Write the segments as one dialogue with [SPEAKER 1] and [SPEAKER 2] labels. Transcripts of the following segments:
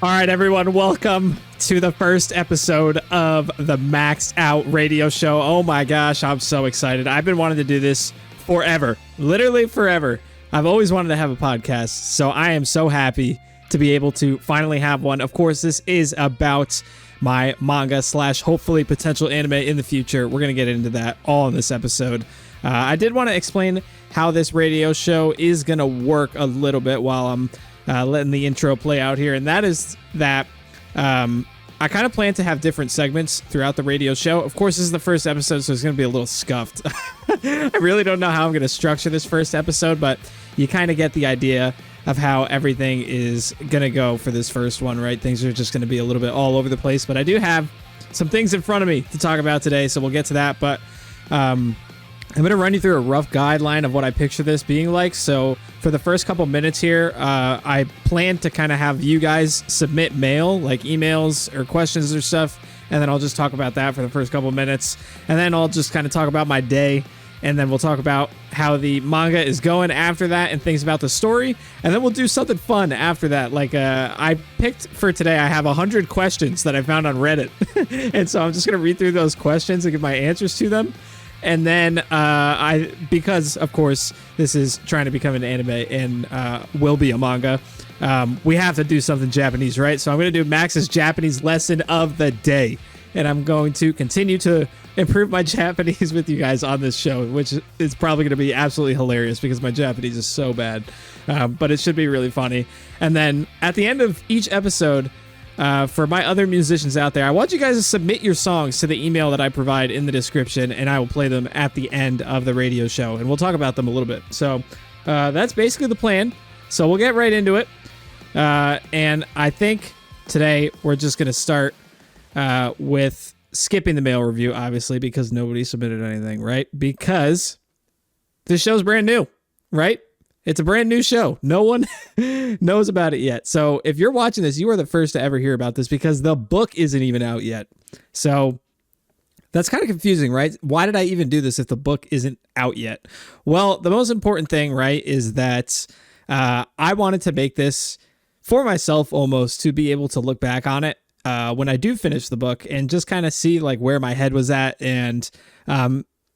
[SPEAKER 1] All right, everyone, welcome to the first episode of the Maxed Out radio show. Oh my gosh, I'm so excited. I've been wanting to do this forever, literally forever. I've always wanted to have a podcast, so I am so happy to be able to finally have one. Of course, this is about my manga slash hopefully potential anime in the future. We're going to get into that all in this episode. I did want to explain how this radio show is going to work a little bit while I'm letting the intro play out here, and that is that I kind of plan to have different segments throughout the radio show. Of course, this is the first episode, so it's going to be a little scuffed. I really don't know how I'm going to structure this first episode, but you kind of get the idea of how everything is going to go for this first one, right? Things are just going to be a little bit all over the place, but I do have some things in front of me to talk about today, so we'll get to that, but I'm going to run you through a rough guideline of what I picture this being like. So for the first couple minutes here, I plan to kind of have you guys submit mail, like emails or questions or stuff, and then I'll just talk about that for the first couple minutes, and then I'll just kind of talk about my day, and then we'll talk about how the manga is going after that and things about the story, and then we'll do something fun after that. Like I picked for today, I have 100 questions that I found on Reddit, and so I'm just going to read through those questions and give my answers to them. And then because of course this is trying to become an anime and will be a manga, we have to do something Japanese, right? So I'm going to do Max's Japanese lesson of the day, and I'm going to continue to improve my Japanese with you guys on this show, which is probably going to be absolutely hilarious because my Japanese is so bad, but it should be really funny. And then at the end of each episode, for my other musicians out there, I want you guys to submit your songs to the email that I provide in the description, and I will play them at the end of the radio show, and we'll talk about them a little bit. So that's basically the plan. So we'll get right into it. And I think today we're just going to start with skipping the mail review, obviously, because nobody submitted anything, right? Because this show's brand new, right? It's a brand new show. No one knows about it yet. So if you're watching this, you are the first to ever hear about this because the book isn't even out yet. So that's kind of confusing, right? Why did I even do this if the book isn't out yet? Well, the most important thing, right, is that I wanted to make this for myself almost to be able to look back on it when I do finish the book and just kind of see like where my head was at and,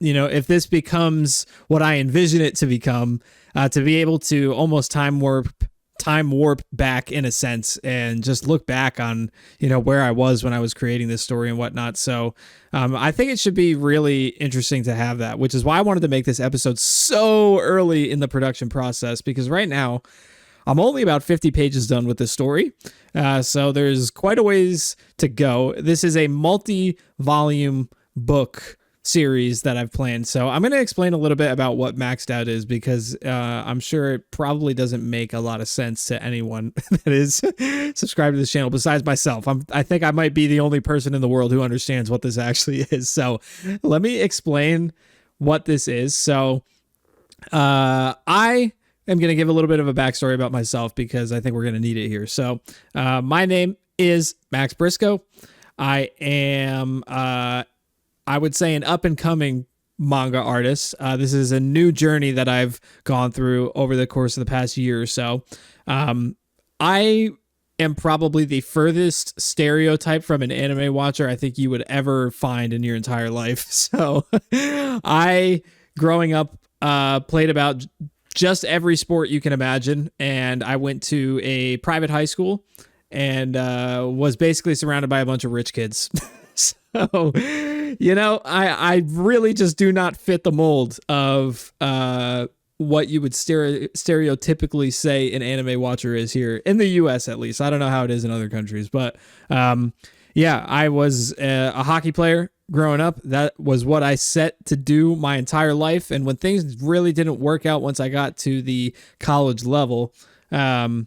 [SPEAKER 1] if this becomes what I envision it to become, to be able to almost time warp back in a sense and just look back on, where I was when I was creating this story and whatnot. So I think it should be really interesting to have that, which is why I wanted to make this episode so early in the production process, because right now I'm only about 50 pages done with this story. So there's quite a ways to go. This is a multi-volume book series that I've planned. So I'm going to explain a little bit about what Maxed Out is, because I'm sure it probably doesn't make a lot of sense to anyone that is subscribed to this channel besides myself. I think I might be the only person in the world who understands what this actually is. So let me explain what this is. So I am going to give a little bit of a backstory about myself because I think we're going to need it here. So my name is Max Briscoe. I am I would say an up-and-coming manga artist. This is a new journey that I've gone through over the course of the past year or so. I am probably the furthest stereotype from an anime watcher I think you would ever find in your entire life. So I, growing up, played about just every sport you can imagine, and I went to a private high school and was basically surrounded by a bunch of rich kids. So, I really just do not fit the mold of what you would stereotypically say an anime watcher is here in the US, at least. I don't know how it is in other countries, but I was a hockey player growing up. That was what I set to do my entire life. And when things really didn't work out once I got to the college level, I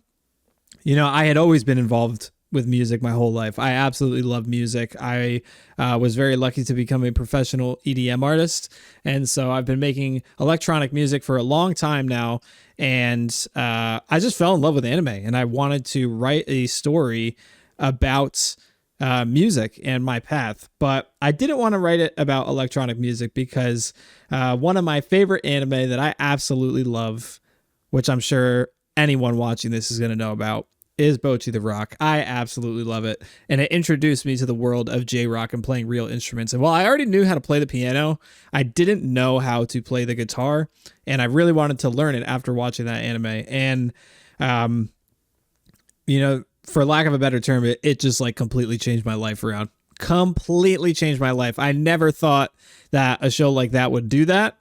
[SPEAKER 1] had always been involved with music my whole life. I absolutely love music. I was very lucky to become a professional EDM artist, and so I've been making electronic music for a long time now, and I just fell in love with anime, and I wanted to write a story about music and my path, but I didn't want to write it about electronic music because one of my favorite anime that I absolutely love, which I'm sure anyone watching this is going to know about, is Bocce the Rock. I absolutely love it. And it introduced me to the world of J-Rock and playing real instruments. And while I already knew how to play the piano, I didn't know how to play the guitar. And I really wanted to learn it after watching that anime. And, for lack of a better term, it just like completely changed my life around. Completely changed my life. I never thought that a show like that would do that,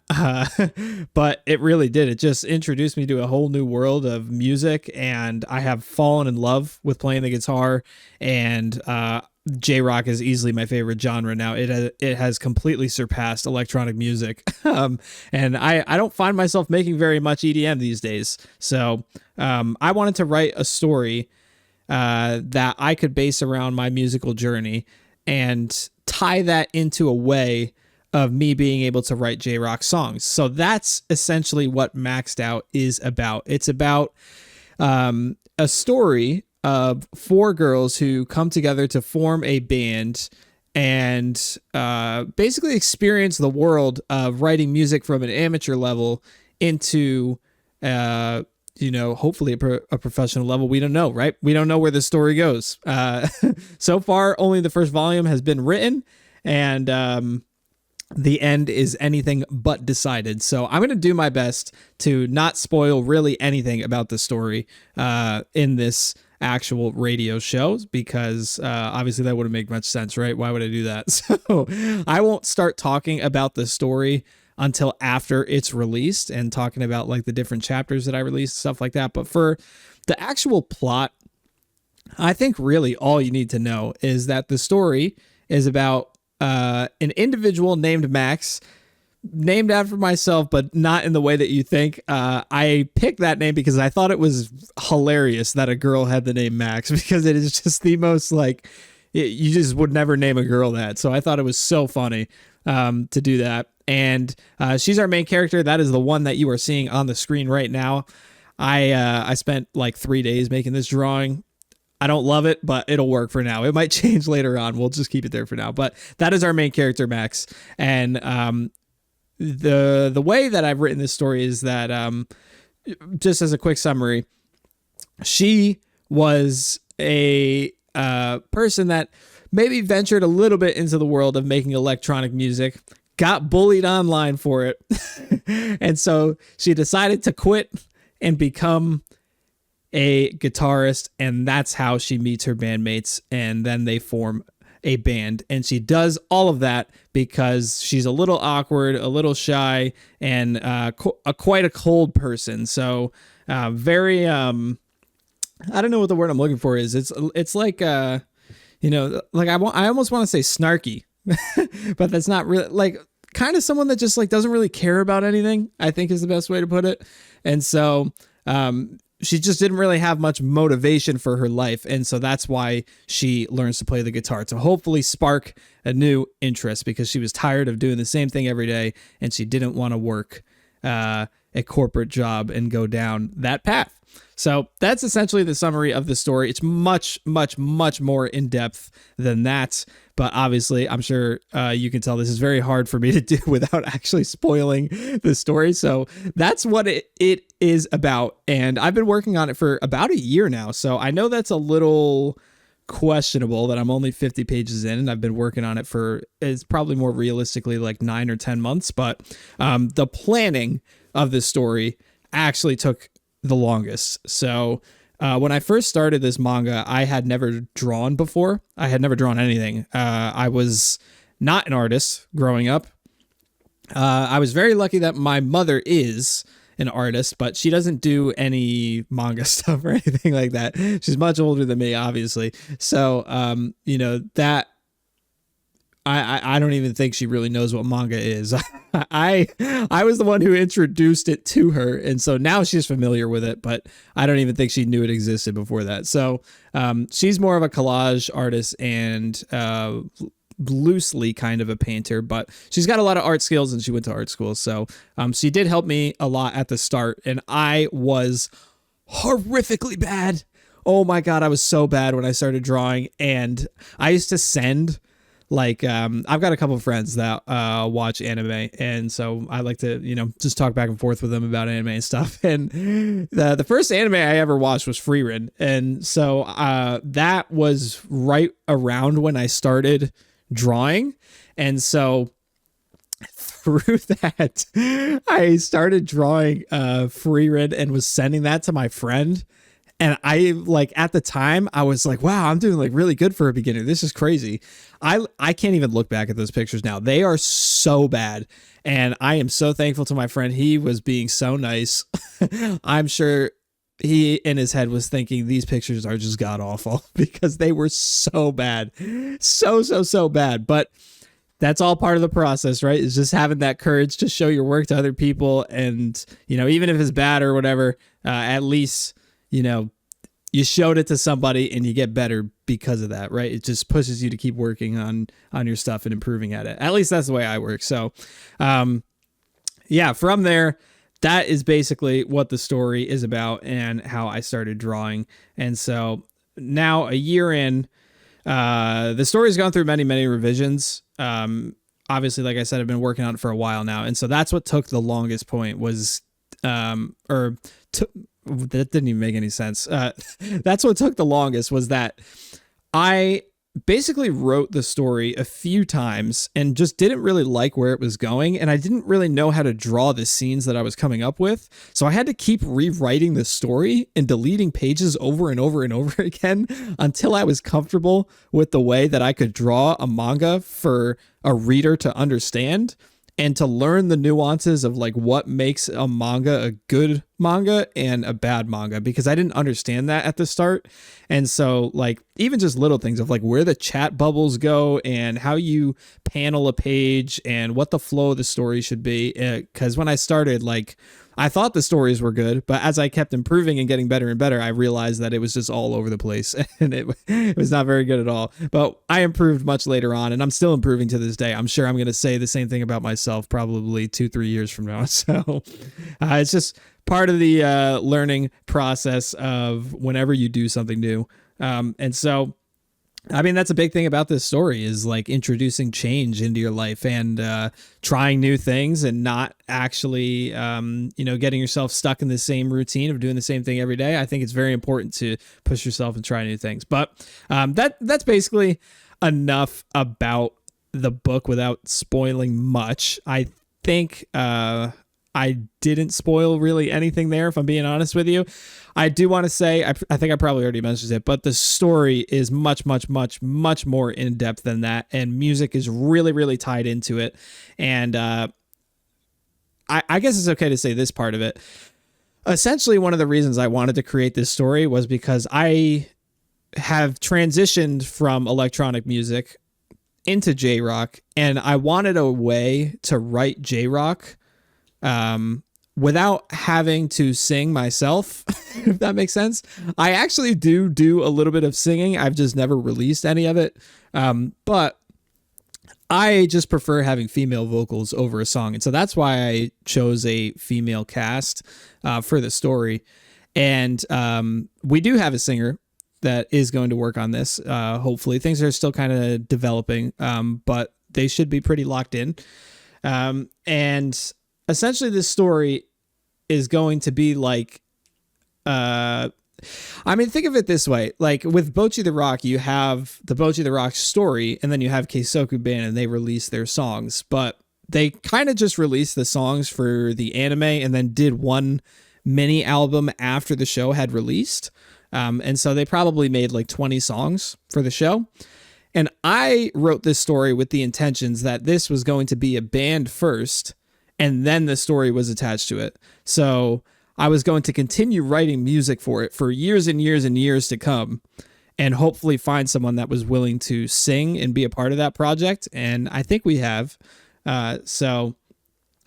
[SPEAKER 1] but it really did. It just introduced me to a whole new world of music, and I have fallen in love with playing the guitar, and J-Rock is easily my favorite genre now. It has completely surpassed electronic music, and I don't find myself making very much EDM these days, so I wanted to write a story that I could base around my musical journey and tie that into a way of me being able to write J-Rock songs. So that's essentially what Maxed Out is about. It's about a story of 4 girls who come together to form a band and basically experience the world of writing music from an amateur level into hopefully a professional level. We don't know, right? We don't know where the story goes. So far, only the first volume has been written, and the end is anything but decided. So I'm going to do my best to not spoil really anything about the story in this actual radio show, because obviously that wouldn't make much sense, right? Why would I do that? So I won't start talking about the story until after it's released and talking about like the different chapters that I released, stuff like that. But for the actual plot, I think really all you need to know is that the story is about an individual named Max, named after myself, but not in the way that you think. I picked that name because I thought it was hilarious that a girl had the name Max, because it is just the most like, you just would never name a girl that. So I thought it was so funny to do that. And she's our main character. That is the one that you are seeing on the screen right now. I spent like 3 days making this drawing. I don't love it, but it'll work for now. It might change later on. We'll just keep it there for now. But that is our main character, Max. And the way that I've written this story is that, just as a quick summary, she was a person that maybe ventured a little bit into the world of making electronic music, got bullied online for it. And so she decided to quit and become a guitarist, and that's how she meets her bandmates, and then they form a band. And she does all of that because she's a little awkward, a little shy, and quite a cold person. So very I don't know what the word I'm looking for is. It's like like I almost want to say snarky, but that's not really, like, kind of someone that just like doesn't really care about anything, I think is the best way to put it. And so she just didn't really have much motivation for her life. And so that's why she learns to play the guitar, to hopefully spark a new interest, because she was tired of doing the same thing every day and she didn't want to work a corporate job and go down that path. So that's essentially the summary of the story. It's much, much, much more in depth than that. But obviously, I'm sure you can tell this is very hard for me to do without actually spoiling the story. So that's what it is about. And I've been working on it for about a year now. So I know that's a little questionable that I'm only 50 pages in, and I've been working on it for, it's probably more realistically like 9 or 10 months. But the planning of this story actually took the longest. So when I first started this manga, I had never drawn before. I had never drawn anything. I was not an artist growing up. I was very lucky that my mother is an artist, but she doesn't do any manga stuff or anything like that. She's much older than me, obviously. So, that I don't even think she really knows what manga is. I was the one who introduced it to her, and so now she's familiar with it, but I don't even think she knew it existed before that. So she's more of a collage artist and loosely kind of a painter, but she's got a lot of art skills and she went to art school. So she did help me a lot at the start, and I was horrifically bad. Oh my God, I was so bad when I started drawing, and I used to send like I've got a couple of friends that watch anime, and so I like to just talk back and forth with them about anime and stuff. And the first anime I ever watched was Frieren, and so that was right around when I started drawing, and so through that I started drawing Frieren and was sending that to my friend. And I like at the time I was like, wow, I'm doing like really good for a beginner. This is crazy. I can't even look back at those pictures now. They are so bad. And I am so thankful to my friend. He was being so nice. I'm sure he in his head was thinking these pictures are just god awful because they were so bad. So bad. But that's all part of the process, right? Is just having that courage to show your work to other people. And, even if it's bad or whatever, at least, you showed it to somebody and you get better because of that, right? It just pushes you to keep working on your stuff and improving at it. At least that's the way I work. So, from there, that is basically what the story is about and how I started drawing. And so now a year in, the story's gone through many revisions. Obviously, like I said, I've been working on it for a while now. And so that's what took the longest point was, that didn't even make any sense. That's what took the longest was that I basically wrote the story a few times and just didn't really like where it was going. And I didn't really know how to draw the scenes that I was coming up with. So I had to keep rewriting the story and deleting pages over and over and over again until I was comfortable with the way that I could draw a manga for a reader to understand and to learn the nuances of like what makes a manga a good manga and a bad manga, because I didn't understand that at the start. And so like even just little things of like where the chat bubbles go and how you panel a page and what the flow of the story should be. Because when I started, like I thought the stories were good, but as I kept improving and getting better and better, I realized that it was just all over the place and it was not very good at all. But I improved much later on, and I'm still improving to this day. I'm sure I'm going to say the same thing about myself probably 2-3 years from now. So it's just part of the learning process of whenever you do something new. And so I mean, that's a big thing about this story is like introducing change into your life and trying new things and not actually, getting yourself stuck in the same routine of doing the same thing every day. I think it's very important to push yourself and try new things. But that's basically enough about the book without spoiling much. I think I didn't spoil really anything there, if I'm being honest with you. I do want to say, I think I probably already mentioned it, but the story is much more in depth than that. And music is really, really tied into it. And I guess it's okay to say this part of it. Essentially, one of the reasons I wanted to create this story was because I have transitioned from electronic music into J-rock, and I wanted a way to write J-rock without having to sing myself, if that makes sense. I actually do a little bit of singing. I've just never released any of it. But I just prefer having female vocals over a song. And so that's why I chose a female cast for the story. And we do have a singer that is going to work on this. Hopefully things are still kind of developing, but they should be pretty locked in. And essentially this story is going to be like, think of it this way. Like with Bocchi the Rock, you have the Bocchi the Rock story, and then you have Keisoku Band, and they release their songs, but they kind of just released the songs for the anime and then did one mini album after the show had released. And so they probably made like 20 songs for the show. And I wrote this story with the intentions that this was going to be a band first, and then the story was attached to it. So I was going to continue writing music for it for years and years and years to come, and hopefully find someone that was willing to sing and be a part of that project. And I think we have. So,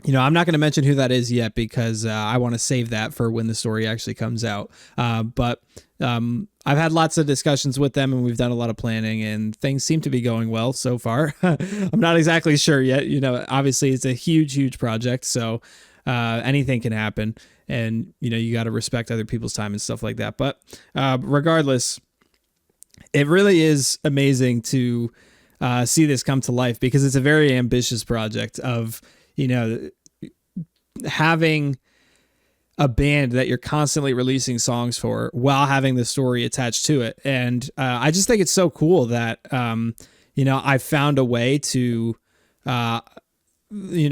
[SPEAKER 1] I'm not going to mention who that is yet because I want to save that for when the story actually comes out. But I've had lots of discussions with them, and we've done a lot of planning, and things seem to be going well so far. I'm not exactly sure yet. Obviously it's a huge project, so anything can happen, and you got to respect other people's time and stuff like that. But regardless, it really is amazing to see this come to life, because it's a very ambitious project of, having a band that you're constantly releasing songs for while having the story attached to it. And I just think it's so cool that, I found a way to,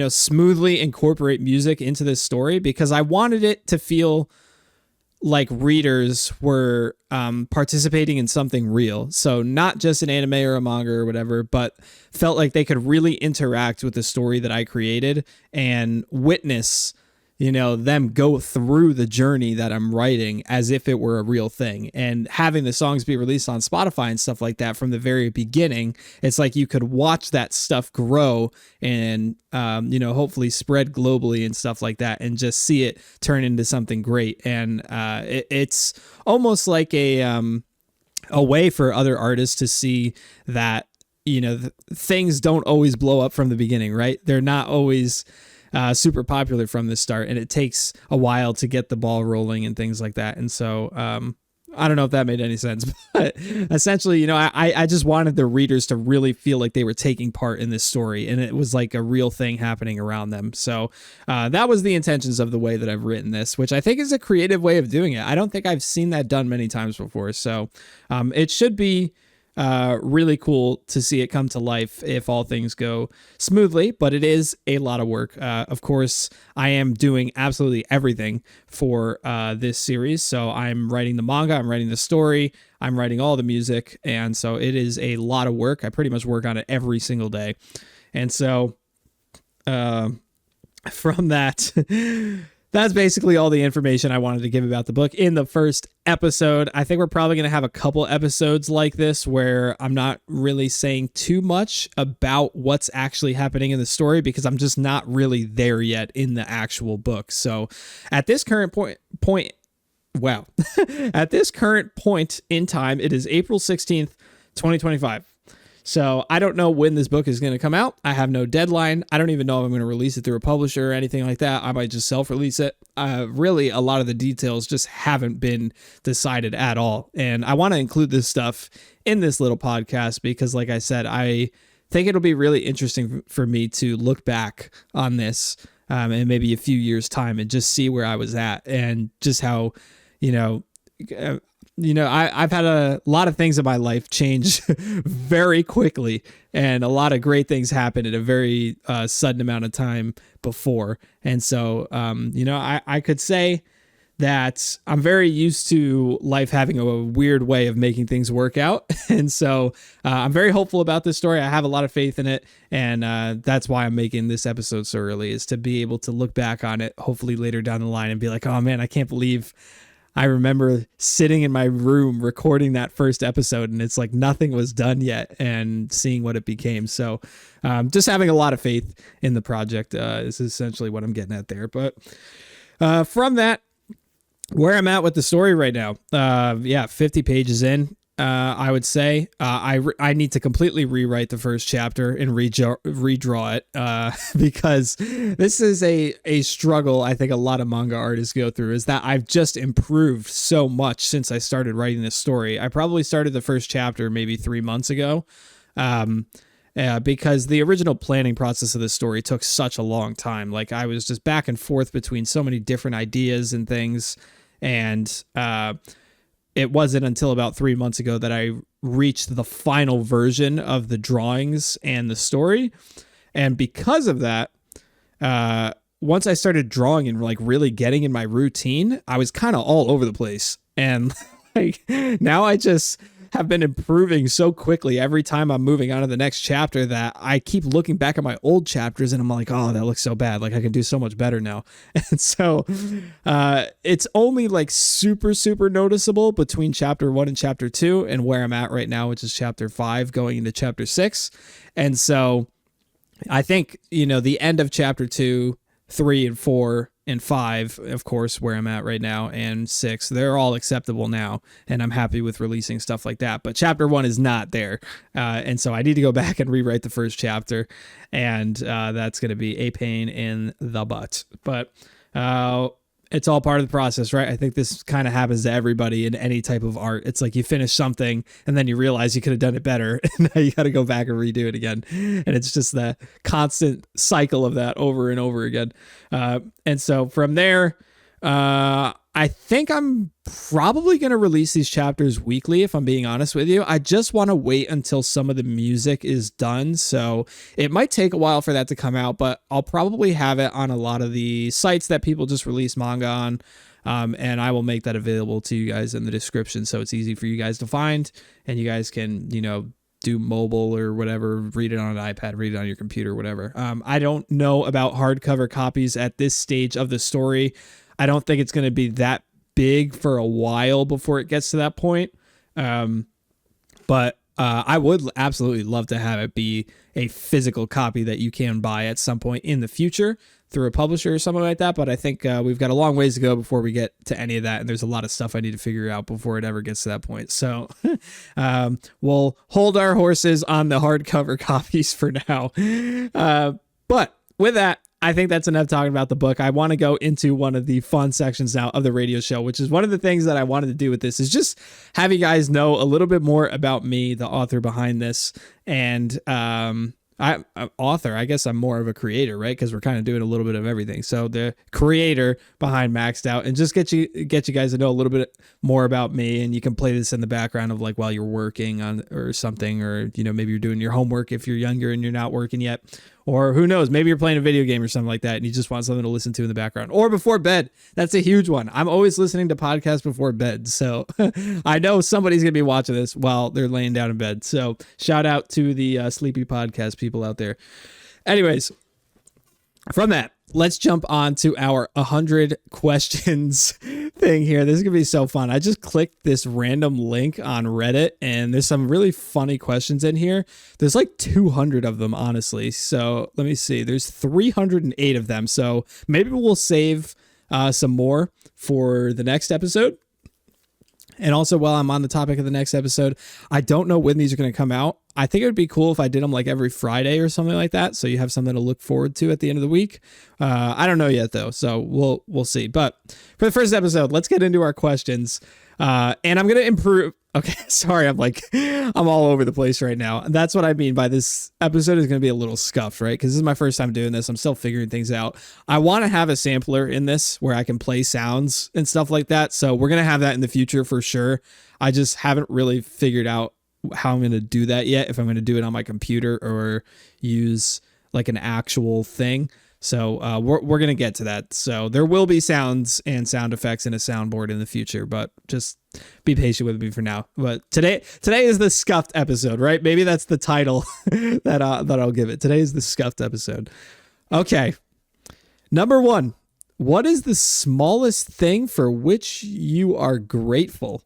[SPEAKER 1] smoothly incorporate music into this story, because I wanted it to feel like readers were participating in something real. So not just an anime or a manga or whatever, but felt like they could really interact with the story that I created and witness, them go through the journey that I'm writing as if it were a real thing. And having the songs be released on Spotify and stuff like that from the very beginning, it's like you could watch that stuff grow and, hopefully spread globally and stuff like that, and just see it turn into something great. And it's almost like a way for other artists to see that, things don't always blow up from the beginning, right? They're not always super popular from the start, and it takes a while to get the ball rolling and things like that. And so I don't know if that made any sense, but essentially, I just wanted the readers to really feel like they were taking part in this story, and it was like a real thing happening around them. So that was the intentions of the way that I've written this, which I think is a creative way of doing it. I don't think I've seen that done many times before. So it should be really cool to see it come to life if all things go smoothly, but it is a lot of work. Of course, I am doing absolutely everything for this series. So I'm writing the manga, I'm writing the story, I'm writing all the music, and so it is a lot of work. I pretty much work on it every single day. And so from that, that's basically all the information I wanted to give about the book in the first episode. I think we're probably going to have a couple episodes like this where I'm not really saying too much about what's actually happening in the story, because I'm just not really there yet in the actual book. So at this current point, at this current point in time, it is April 16th, 2025. So I don't know when this book is going to come out. I have no deadline. I don't even know if I'm going to release it through a publisher or anything like that. I might just self-release it. Really, a lot of the details just haven't been decided at all. And I want to include this stuff in this little podcast because, like I said, I think it'll be really interesting for me to look back on this in maybe a few years' time and just see where I was at and just how, I've had a lot of things in my life change very quickly, and a lot of great things happen in a very sudden amount of time before. And so, I could say that I'm very used to life having a weird way of making things work out. And so I'm very hopeful about this story. I have a lot of faith in it. And that's why I'm making this episode so early, is to be able to look back on it, hopefully later down the line, and be like, oh man, I can't believe I remember sitting in my room recording that first episode, and it's like nothing was done yet, and seeing what it became. So just having a lot of faith in the project is essentially what I'm getting at there. But from that, where I'm at with the story right now, 50 pages in, I would say I need to completely rewrite the first chapter and redraw it because this is a struggle I think a lot of manga artists go through, is that I've just improved so much since I started writing this story. I probably started the first chapter maybe 3 months ago because the original planning process of this story took such a long time. Like, I was just back and forth between so many different ideas and things, and it wasn't until about 3 months ago that I reached the final version of the drawings and the story. And because of that, once I started drawing and like really getting in my routine, I was kind of all over the place. And like now I just have been improving so quickly every time I'm moving on to the next chapter that I keep looking back at my old chapters and I'm like, oh, that looks so bad. Like, I can do so much better now. And so it's only like super, super noticeable between chapter 1 and chapter 2 and where I'm at right now, which is chapter 5 going into chapter 6. And so I think, the end of chapter 2, 3, and 4, and 5, of course, where I'm at right now, and 6, they're all acceptable now, and I'm happy with releasing stuff like that. But chapter 1 is not there, and so I need to go back and rewrite the first chapter, and that's going to be a pain in the butt. But It's all part of the process, right? I think this kind of happens to everybody in any type of art. It's like you finish something and then you realize you could have done it better. And now you got to go back and redo it again. And it's just the constant cycle of that over and over again. And so from there, I think I'm probably going to release these chapters weekly, if I'm being honest with you. I just want to wait until some of the music is done. So it might take a while for that to come out, but I'll probably have it on a lot of the sites that people just release manga on. And I will make that available to you guys in the description, so it's easy for you guys to find, and you guys can, do mobile or whatever, read it on an iPad, read it on your computer, whatever. I don't know about hardcover copies at this stage of the story. I don't think it's going to be that big for a while before it gets to that point. But I would absolutely love to have it be a physical copy that you can buy at some point in the future through a publisher or something like that. But I think we've got a long ways to go before we get to any of that. And there's a lot of stuff I need to figure out before it ever gets to that point. So we'll hold our horses on the hardcover copies for now. But with that, I think that's enough talking about the book. I want to go into one of the fun sections now of the radio show, which is one of the things that I wanted to do with this, is just have you guys know a little bit more about me, the author behind this. And I'm author. I guess I'm more of a creator, right? Because we're kind of doing a little bit of everything. So the creator behind Maxed Out, and just get you guys to know a little bit more about me. And you can play this in the background of like while you're working on or something, or maybe you're doing your homework if you're younger and you're not working yet. Or who knows, maybe you're playing a video game or something like that and you just want something to listen to in the background. Or before bed. That's a huge one. I'm always listening to podcasts before bed. So I know somebody's going to be watching this while they're laying down in bed. So shout out to the sleepy podcast people out there. Anyways, from that, let's jump on to our 100 questions thing here. This is going to be so fun. I just clicked this random link on Reddit and there's some really funny questions in here. There's like 200 of them, honestly. So let me see. There's 308 of them. So maybe we'll save some more for the next episode. And also, while I'm on the topic of the next episode, I don't know when these are going to come out. I think it would be cool if I did them like every Friday or something like that, so you have something to look forward to at the end of the week. I don't know yet though, so we'll see. But for the first episode, let's get into our questions. And I'm going to improve. Okay, sorry, I'm all over the place right now. That's what I mean by this episode is going to be a little scuffed, right? Because this is my first time doing this. I'm still figuring things out. I want to have a sampler in this where I can play sounds and stuff like that. So we're going to have that in the future for sure. I just haven't really figured out how I'm going to do that yet, if I'm going to do it on my computer or use like an actual thing. So we're going to get to that. So there will be sounds and sound effects in a soundboard in the future, but just be patient with me for now. But today is the Scuffed episode, right? Maybe that's the title that I'll give it. Today is the Scuffed episode. Okay. Number 1, what is the smallest thing for which you are grateful?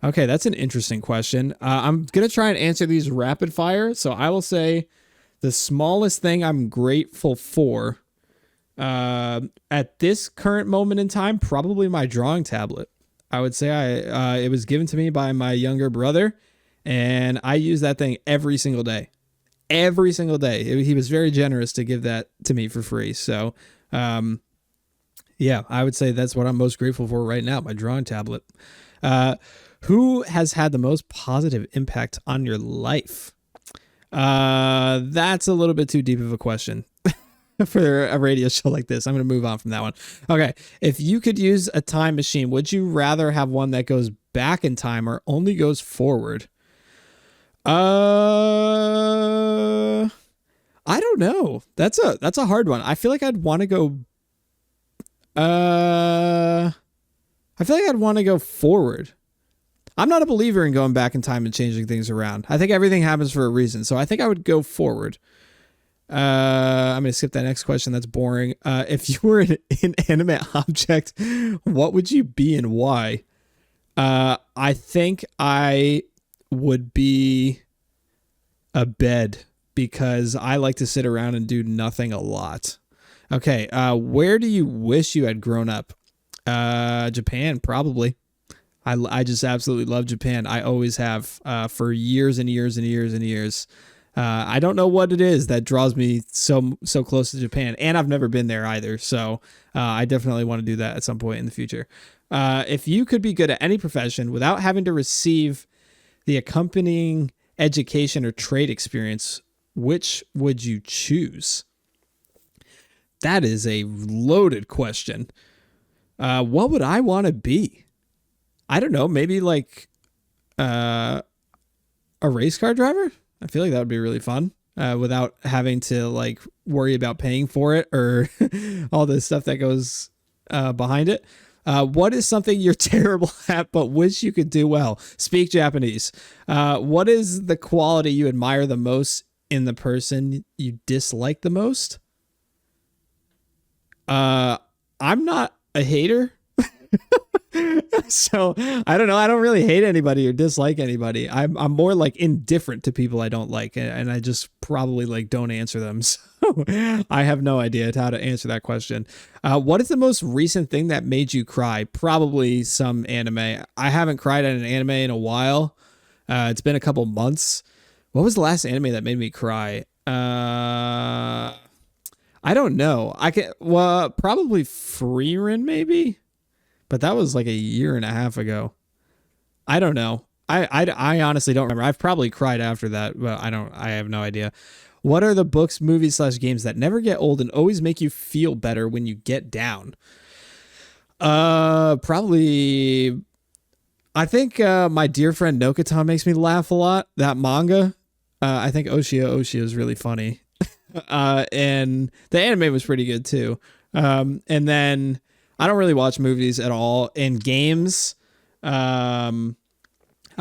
[SPEAKER 1] Okay, that's an interesting question. I'm going to try and answer these rapid fire. So I will say the smallest thing I'm grateful for at this current moment in time, probably my drawing tablet. I would say it was given to me by my younger brother, and I use that thing every single day. Every single day. He was very generous to give that to me for free. So, yeah, I would say that's what I'm most grateful for right now, my drawing tablet. Who has had the most positive impact on your life? That's a little bit too deep of a question for a radio show like this. I'm going to move on from that one. Okay. If you could use a time machine, would you rather have one that goes back in time or only goes forward? I don't know. That's a hard one. I feel like I'd want to go, forward. I'm not a believer in going back in time and changing things around. I think everything happens for a reason. So I think I would go forward. I'm going to skip that next question. That's boring. If you were an inanimate object, what would you be and why? I think I would be a bed because I like to sit around and do nothing a lot. Okay. Where do you wish you had grown up? Japan, probably. I just absolutely love Japan. I always have, for years and years and years and years. I don't know what it is that draws me so close to Japan, and I've never been there either. So I definitely want to do that at some point in the future. If you could be good at any profession without having to receive the accompanying education or trade experience, which would you choose? That is a loaded question. What would I want to be? I don't know. Maybe like a race car driver? I feel like that would be really fun without having to like worry about paying for it or all the stuff that goes behind it. What is something you're terrible at but wish you could do well? Speak Japanese. What is the quality you admire the most in the person you dislike the most? I'm not a hater. So I don't know. I don't really hate anybody or dislike anybody. I'm more like indifferent to people I don't like, and I just probably like don't answer them. So I have no idea how to answer that question. What is the most recent thing that made you cry? Probably some anime. I haven't cried at an anime in a while. It's been a couple months. What was the last anime that made me cry? I don't know. Probably Freerin maybe. But that was like a year and a half ago. I don't know. I honestly don't remember. I've probably cried after that, but I have no idea. What are the books, movies / games that never get old and always make you feel better when you get down? Probably, I think my dear friend Nokata makes me laugh a lot. That manga. I think Oshia is really funny. And the anime was pretty good too. And then I don't really watch movies at all. In games, I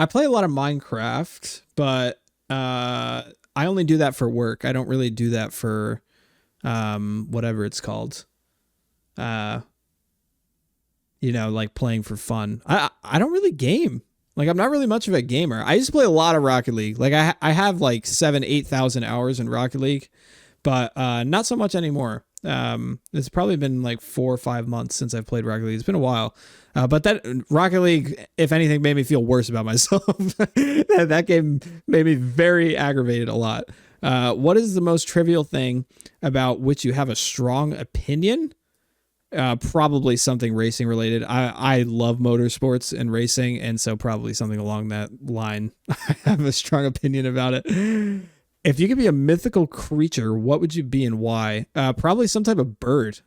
[SPEAKER 1] play a lot of Minecraft, but I only do that for work. I don't really do that for whatever it's called. Like playing for fun. I don't really game. Like, I'm not really much of a gamer. I used to play a lot of Rocket League. Like, I have like 8,000 hours in Rocket League, but not so much anymore. It's probably been like 4 or 5 months since I've played Rocket League. It's been a while. But that Rocket League, if anything, made me feel worse about myself. That game made me very aggravated a lot. What is the most trivial thing about which you have a strong opinion? Probably something racing related. I love motorsports and racing, and so probably something along that line. I have a strong opinion about it. If you could be a mythical creature, what would you be and why? Probably some type of bird.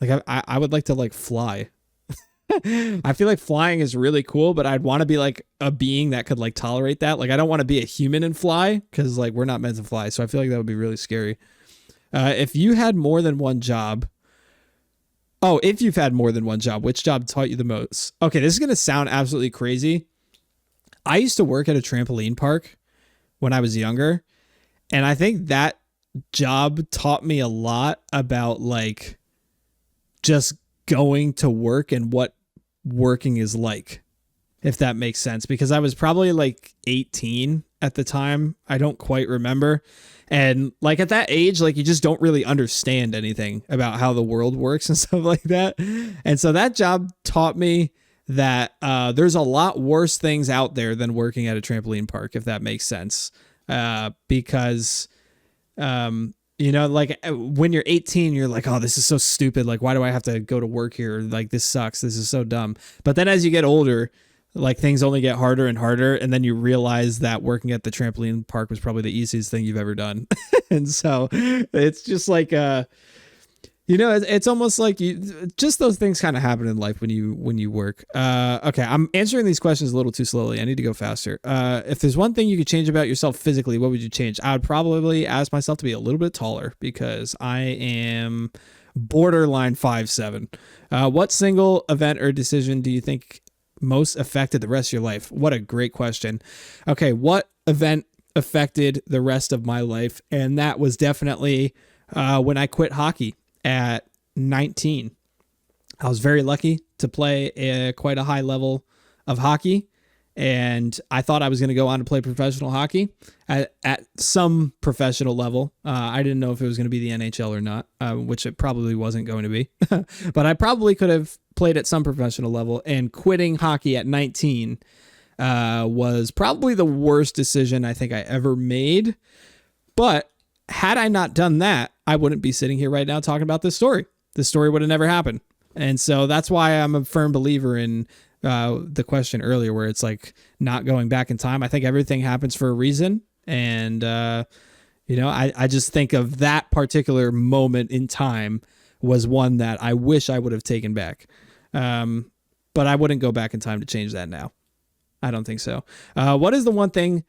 [SPEAKER 1] Like I would like to like fly. I feel like flying is really cool, but I'd want to be like a being that could like tolerate that. Like I don't want to be a human and fly because like we're not meant to fly. So I feel like that would be really scary. If you had more than one job. Oh, if you've had more than one job, which job taught you the most? Okay, this is going to sound absolutely crazy. I used to work at a trampoline park when I was younger. And I think that job taught me a lot about like just going to work and what working is like, if that makes sense, because I was probably like 18 at the time. I don't quite remember. And like at that age, like you just don't really understand anything about how the world works and stuff like that. And so that job taught me that there's a lot worse things out there than working at a trampoline park, if that makes sense. Because, like when you're 18, you're like, oh, this is so stupid. Like, why do I have to go to work here? Like, this sucks. This is so dumb. But then as you get older, like things only get harder and harder. And then you realize that working at the trampoline park was probably the easiest thing you've ever done. And so it's just like, it's almost like just those things kind of happen in life when you work. Okay, I'm answering these questions a little too slowly. I need to go faster. If there's one thing you could change about yourself physically, what would you change? I would probably ask myself to be a little bit taller because I am borderline 5'7". What single event or decision do you think most affected the rest of your life? What a great question. Okay, what event affected the rest of my life? And that was definitely when I quit hockey at 19. I was very lucky to play quite a high level of hockey, and I thought I was going to go on to play professional hockey at some professional level. I didn't know if it was going to be the NHL or not, which it probably wasn't going to be, but I probably could have played at some professional level, and quitting hockey at 19 was probably the worst decision I think I ever made. But had I not done that, I wouldn't be sitting here right now talking about this story. This story would have never happened. And so that's why I'm a firm believer in the question earlier, where it's like not going back in time. I think everything happens for a reason. And, I just think of that particular moment in time was one that I wish I would have taken back. But I wouldn't go back in time to change that now. I don't think so. What is the one thing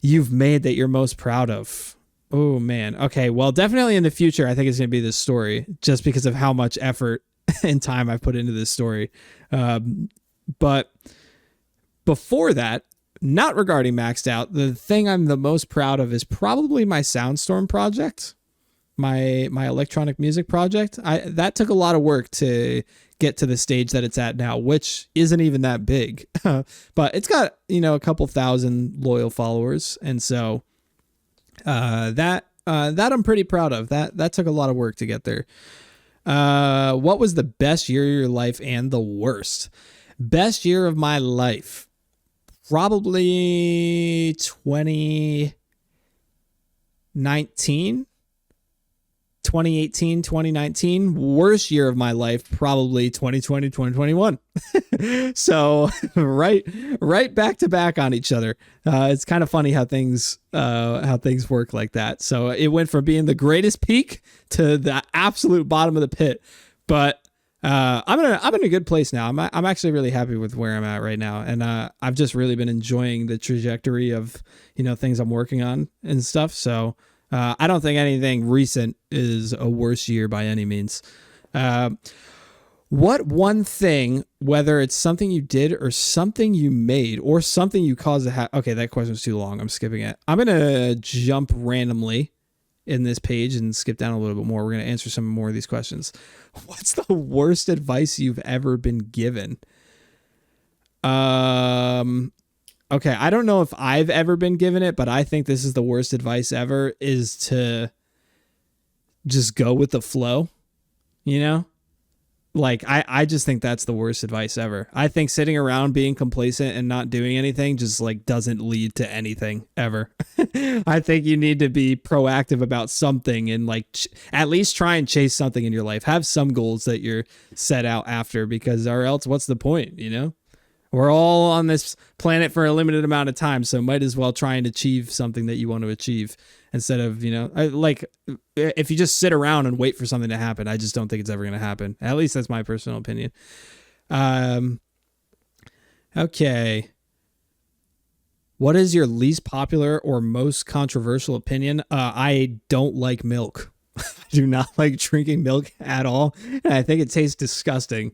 [SPEAKER 1] you've made that you're most proud of? Oh, man. Okay, well, definitely in the future, I think it's going to be this story, just because of how much effort and time I've put into this story. But before that, not regarding Maxed Out, the thing I'm the most proud of is probably my Soundstorm project, my electronic music project. That took a lot of work to get to the stage that it's at now, which isn't even that big, but it's got, a couple thousand loyal followers. And so, that I'm pretty proud of. That took a lot of work to get there. What was the best year of your life and the worst? Best year of my life, probably 2019. 2018, 2019. Worst year of my life, probably 2020, 2021. So right back to back on each other. It's kind of funny how things work like that. So it went from being the greatest peak to the absolute bottom of the pit. But I'm in a good place now. I'm actually really happy with where I'm at right now, and I've just really been enjoying the trajectory of things I'm working on and stuff. So. I don't think anything recent is a worse year by any means. What one thing, whether it's something you did or something you made or something you caused to happen? Okay, that question's too long. I'm skipping it. I'm going to jump randomly in this page and skip down a little bit more. We're going to answer some more of these questions. What's the worst advice you've ever been given? Okay, I don't know if I've ever been given it, but I think this is the worst advice ever, is to just go with the flow, Like, I just think that's the worst advice ever. I think sitting around being complacent and not doing anything just, doesn't lead to anything ever. I think you need to be proactive about something and, at least try and chase something in your life. Have some goals that you're set out after, because or else what's the point, We're all on this planet for a limited amount of time, so might as well try and achieve something that you want to achieve instead of, if you just sit around and wait for something to happen. I just don't think it's ever going to happen. At least that's my personal opinion. Okay. What is your least popular or most controversial opinion? I don't like milk. I do not like drinking milk at all, and I think it tastes disgusting.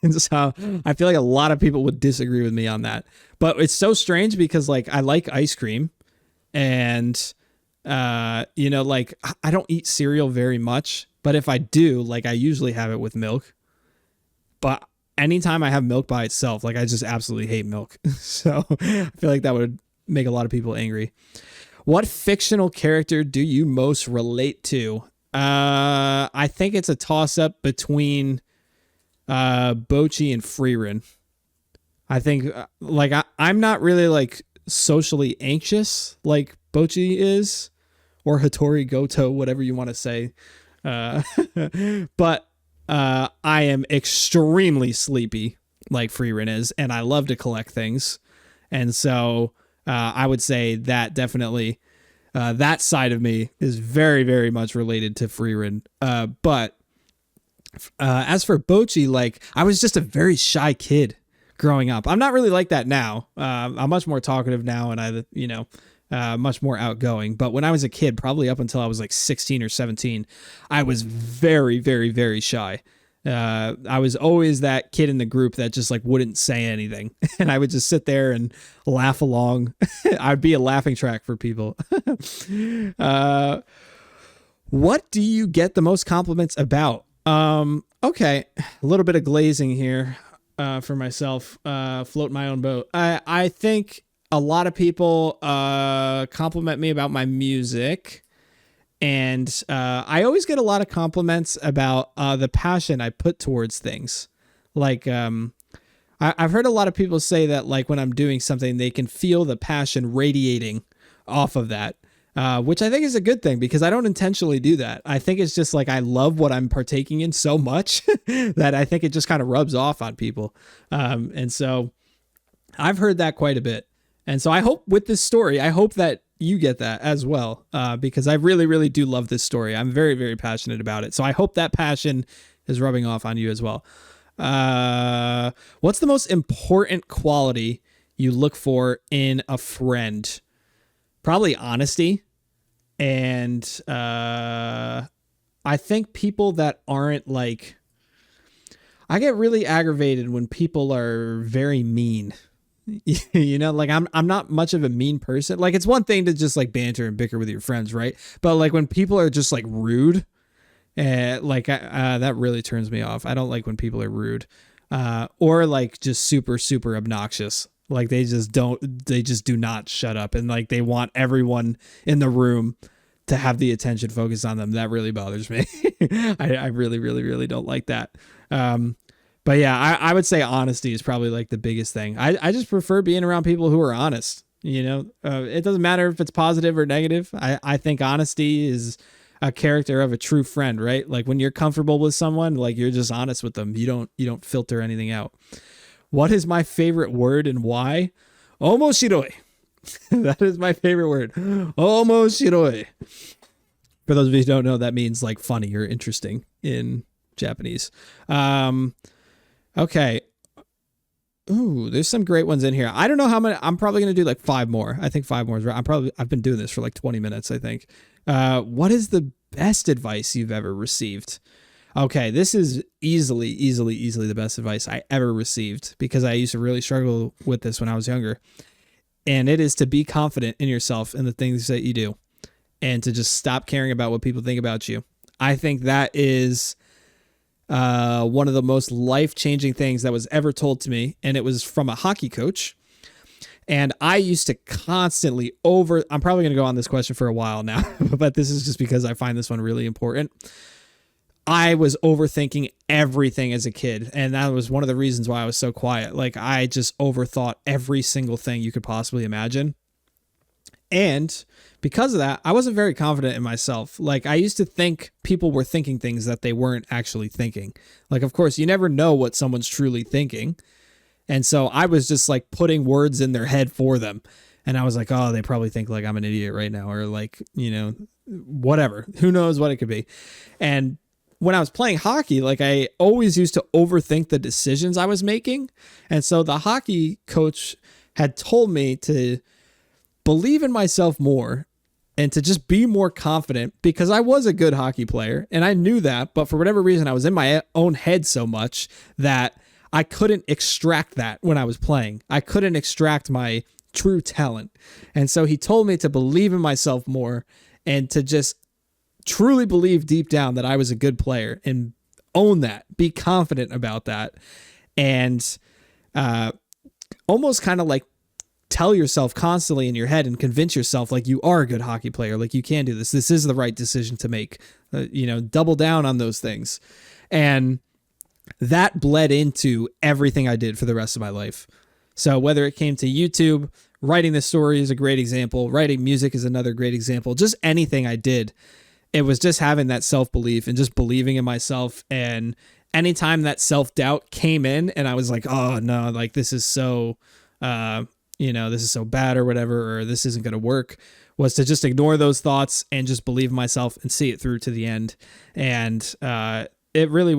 [SPEAKER 1] And so I feel like a lot of people would disagree with me on that, but it's so strange because I like ice cream, and I don't eat cereal very much, but if I do, I usually have it with milk. But anytime I have milk by itself, I just absolutely hate milk. So I feel like that would make a lot of people angry. What fictional character do you most relate to? I think it's a toss up between Bochi and Freerin. I think I'm not really socially anxious like Bochi is, or Hattori Goto, whatever you want to say. But I am extremely sleepy like Freerin is, and I love to collect things. And so I would say that definitely that side of me is very, very much related to Freerin. But as for Bochi, I was just a very shy kid growing up. I'm not really like that now. I'm much more talkative now, and much more outgoing. But when I was a kid, probably up until I was 16 or 17, I was very, very, very shy. I was always that kid in the group that just wouldn't say anything, and I would just sit there and laugh along. I'd be a laughing track for people. What do you get the most compliments about? Okay, a little bit of glazing here for myself, float my own boat. I think a lot of people compliment me about my music, and I always get a lot of compliments about the passion I put towards things. I've heard a lot of people say that when I'm doing something, they can feel the passion radiating off of that. which I think is a good thing because I don't intentionally do that. I think it's just like I love what I'm partaking in so much that I think it just kind of rubs off on people. And so I've heard that quite a bit. And so I hope with this story, I hope that you get that as well, because I really, really do love this story. I'm very, very passionate about it. So I hope that passion is rubbing off on you as well. What's the most important quality you look for in a friend? Probably honesty. And I think people that aren't like, I get really aggravated when people are very mean. You know, like I'm not much of a mean person. Like it's one thing to just like banter and bicker with your friends, right? But like when people are just like rude, that really turns me off. I don't like when people are rude, or like just super, super obnoxious. Like they just do not shut up. And like they want everyone in the room to have the attention focused on them. That really bothers me. I really, really, really don't like that. But yeah, I would say honesty is probably like the biggest thing. I just prefer being around people who are honest. You know, it doesn't matter if it's positive or negative. I think honesty is a character of a true friend, right? Like when you're comfortable with someone, like you're just honest with them. You don't filter anything out. What is my favorite word and why? Omoshiroi. That is my favorite word. Omoshiroi. For those of you who don't know, that means like funny or interesting in Japanese. Okay. Ooh, there's some great ones in here. I don't know how many. I'm probably going to do like 5 more. I think 5 more is right. I've been doing this for like 20 minutes, I think. What is the best advice you've ever received? Okay, this is easily the best advice I ever received because I used to really struggle with this when I was younger. And it is to be confident in yourself and the things that you do and to just stop caring about what people think about you. I think that is one of the most life-changing things that was ever told to me. And it was from a hockey coach. And I used to constantly I'm probably going to go on this question for a while now, but this is just because I find this one really important. I was overthinking everything as a kid. And that was one of the reasons why I was so quiet. Like I just overthought every single thing you could possibly imagine. And because of that, I wasn't very confident in myself. Like I used to think people were thinking things that they weren't actually thinking. Like, of course, you never know what someone's truly thinking. And so I was just like putting words in their head for them. And I was like, oh, they probably think like I'm an idiot right now, or like, you know, whatever, who knows what it could be. And when I was playing hockey, like I always used to overthink the decisions I was making. And so the hockey coach had told me to believe in myself more and to just be more confident because I was a good hockey player and I knew that. But for whatever reason, I was in my own head so much that I couldn't extract that when I was playing. I couldn't extract my true talent. And so he told me to believe in myself more and to just truly believe deep down that I was a good player and own that, be confident about that. And almost kind of like tell yourself constantly in your head and convince yourself like you are a good hockey player, like you can do this. This is the right decision to make, double down on those things. And that bled into everything I did for the rest of my life. So whether it came to YouTube, writing this story is a great example, writing music is another great example, just anything I did, it was just having that self-belief and just believing in myself. And anytime that self-doubt came in and I was like, oh no, like this is so, this is so bad or whatever, or this isn't going to work, was to just ignore those thoughts and just believe in myself and see it through to the end. And it really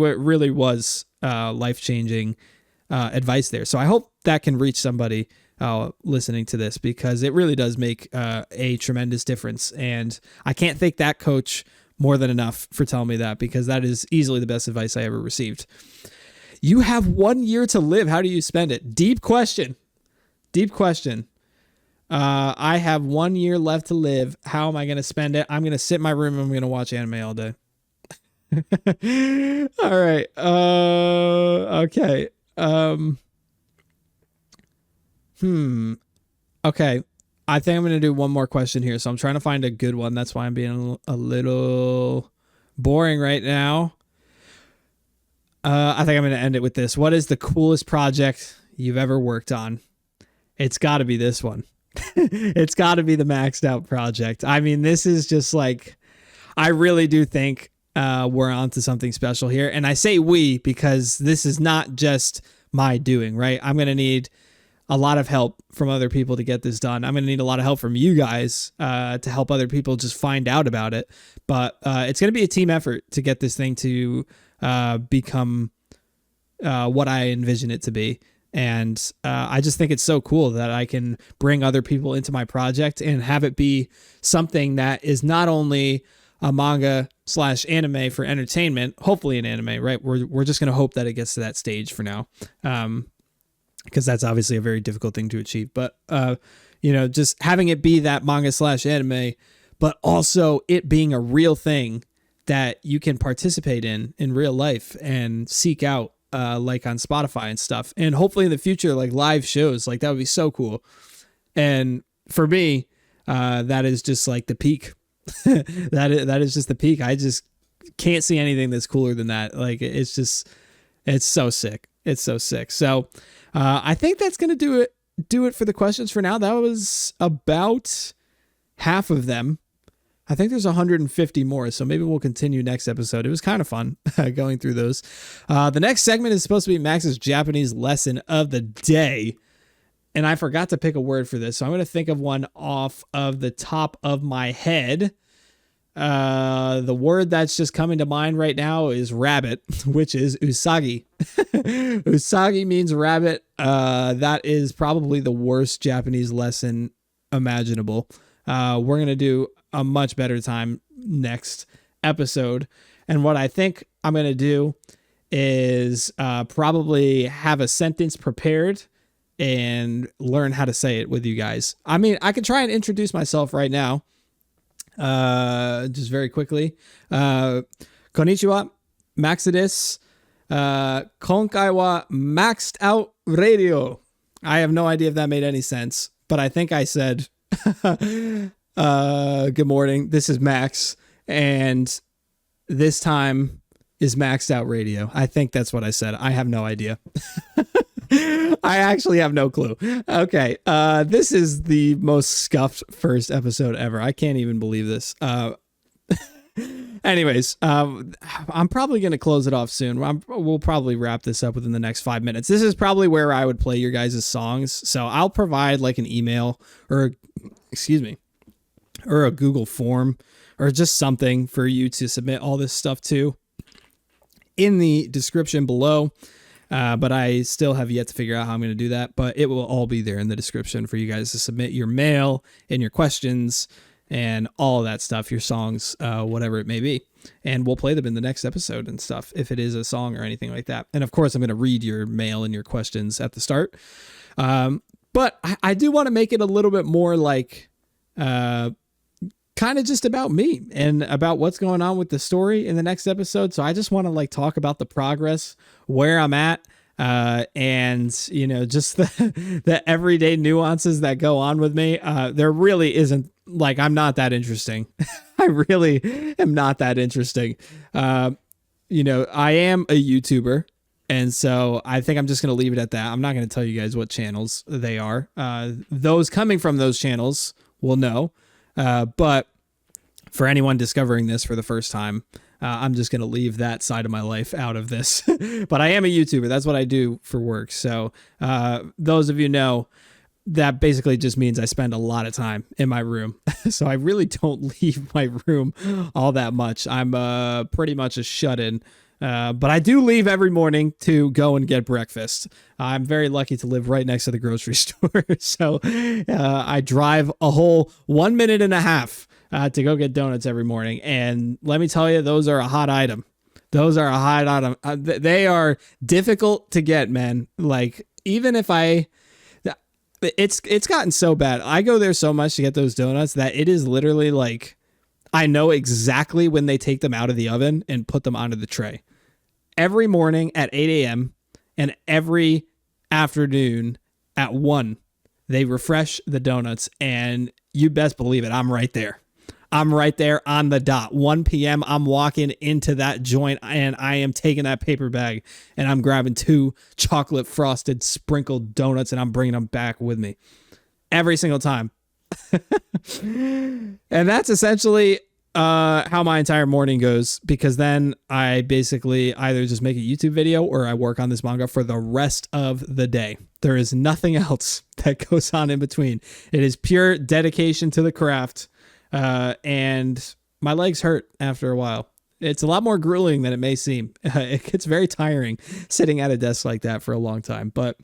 [SPEAKER 1] was life-changing advice there. So I hope that can reach somebody listening to this because it really does make a tremendous difference. And I can't thank that coach more than enough for telling me that because that is easily the best advice I ever received. You have 1 year to live. How do you spend it? Deep question. I have 1 year left to live. How am I going to spend it? I'm going to sit in my room and I'm going to watch anime all day. All right. Okay. Okay. I think I'm going to do one more question here. So I'm trying to find a good one. That's why I'm being a little boring right now. I think I'm going to end it with this. What is the coolest project you've ever worked on? It's got to be this one. It's got to be the Maxed Out project. I mean, this is just like, I really do think we're onto something special here. And I say we because this is not just my doing, right? I'm going to need a lot of help from other people to get this done. I'm going to need a lot of help from you guys to help other people just find out about it. But it's going to be a team effort to get this thing to become what I envision it to be. And I just think it's so cool that I can bring other people into my project and have it be something that is not only a manga/anime for entertainment, hopefully an anime, right? We're just going to hope that it gets to that stage for now. Because that's obviously a very difficult thing to achieve. But, just having it be that manga/anime, but also it being a real thing that you can participate in real life and seek out, like on Spotify and stuff. And hopefully in the future, like live shows, like that would be so cool. And for me, that is just like the peak. that is just the peak. I just can't see anything that's cooler than that. Like it's so sick. It's so sick. So, I think that's going to do it for the questions for now. That was about half of them. I think there's 150 more, so maybe we'll continue next episode. It was kind of fun going through those. The next segment is supposed to be Max's Japanese lesson of the day, and I forgot to pick a word for this, so I'm going to think of one off of the top of my head. The word that's just coming to mind right now is rabbit, which is usagi. Usagi means rabbit. That is probably the worst Japanese lesson imaginable. We're going to do a much better time next episode. And what I think I'm going to do is probably have a sentence prepared and learn how to say it with you guys. I mean, I can try and introduce myself right now. Just very quickly. Konnichiwa, Max desu. Konkai wa Maxed Out Radio. I have no idea if that made any sense, but I think I said, good morning, this is Max, and this time is Maxed Out Radio. I think that's what I said. I have no idea. I actually have no clue. Okay. This is the most scuffed first episode ever. I can't even believe this. Anyways, I'm probably going to close it off soon. We'll probably wrap this up within the next 5 minutes. This is probably where I would play your guys' songs. So I'll provide like an email or a Google form or just something for you to submit all this stuff to in the description below. But I still have yet to figure out how I'm going to do that. But it will all be there in the description for you guys to submit your mail and your questions and all of that stuff, your songs, whatever it may be. And we'll play them in the next episode and stuff if it is a song or anything like that. And of course, I'm going to read your mail and your questions at the start. But I do want to make it a little bit more like kind of just about me and about what's going on with the story in the next episode. So I just want to like talk about the progress, where I'm at, and just the everyday nuances that go on with me. There really isn't, like, I'm not that interesting. I really am not that interesting. I am a YouTuber, and so I think I'm just going to leave it at that. I'm not going to tell you guys what channels they are. Those coming from those channels will know. But for anyone discovering this for the first time, I'm just going to leave that side of my life out of this. But I am a YouTuber. That's what I do for work. So those of you know, that basically just means I spend a lot of time in my room. So I really don't leave my room all that much. I'm pretty much a shut-in. But I do leave every morning to go and get breakfast. I'm very lucky to live right next to the grocery store. So I drive a whole 1.5 minutes to go get donuts every morning. And let me tell you, those are a hot item. Those are a hot item. They are difficult to get, man. Like, even if it's gotten so bad. I go there so much to get those donuts that it is literally like, I know exactly when they take them out of the oven and put them onto the tray. Every morning at 8 a.m. and every afternoon at 1, they refresh the donuts, and you best believe it, I'm right there. I'm right there on the dot. 1 p.m., I'm walking into that joint, and I am taking that paper bag, and I'm grabbing 2 chocolate frosted sprinkled donuts, and I'm bringing them back with me. Every single time. And that's essentially how my entire morning goes, because then I basically either just make a YouTube video or I work on this manga for the rest of the day. There is nothing else that goes on in between. It is pure dedication to the craft, and my legs hurt after a while. It's a lot more grueling than it may seem. It gets very tiring sitting at a desk like that for a long time, but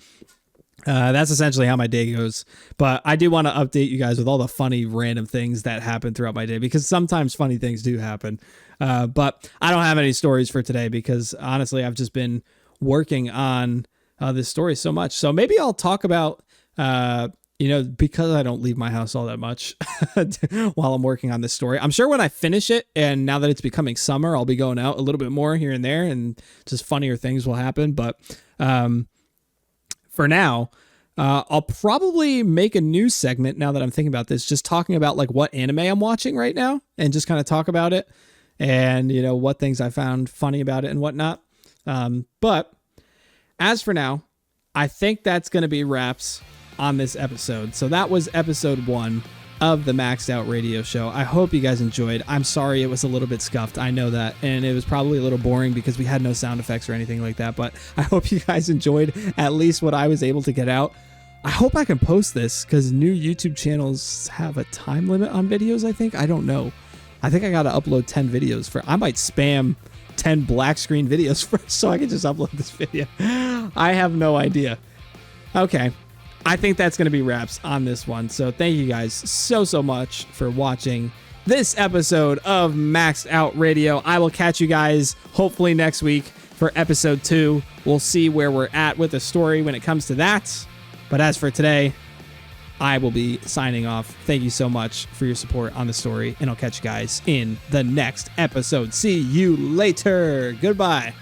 [SPEAKER 1] that's essentially how my day goes. But I do want to update you guys with all the funny random things that happen throughout my day, because sometimes funny things do happen. But I don't have any stories for today because honestly, I've just been working on this story so much. So maybe I'll talk about, because I don't leave my house all that much while I'm working on this story. I'm sure when I finish it, and now that it's becoming summer, I'll be going out a little bit more here and there, and just funnier things will happen. But for now, I'll probably make a new segment now that I'm thinking about this, just talking about like what anime I'm watching right now and just kind of talk about it and, what things I found funny about it and whatnot. But as for now, I think that's going to be wraps on this episode. So that was episode 1 of the Maxed Out Radio Show. I hope you guys enjoyed. I'm sorry it was a little bit scuffed. I know that. And it was probably a little boring because we had no sound effects or anything like that. But I hope you guys enjoyed at least what I was able to get out. I hope I can post this because new YouTube channels have a time limit on videos, I think. I don't know. I think I got to upload 10 videos I might spam 10 black screen videos first so I can just upload this video. I have no idea. Okay. I think that's going to be wraps on this one. So thank you guys so much for watching this episode of Maxed Out Radio. I will catch you guys hopefully next week for episode 2. We'll see where we're at with the story when it comes to that. But as for today, I will be signing off. Thank you so much for your support on the story, and I'll catch you guys in the next episode. See you later. Goodbye.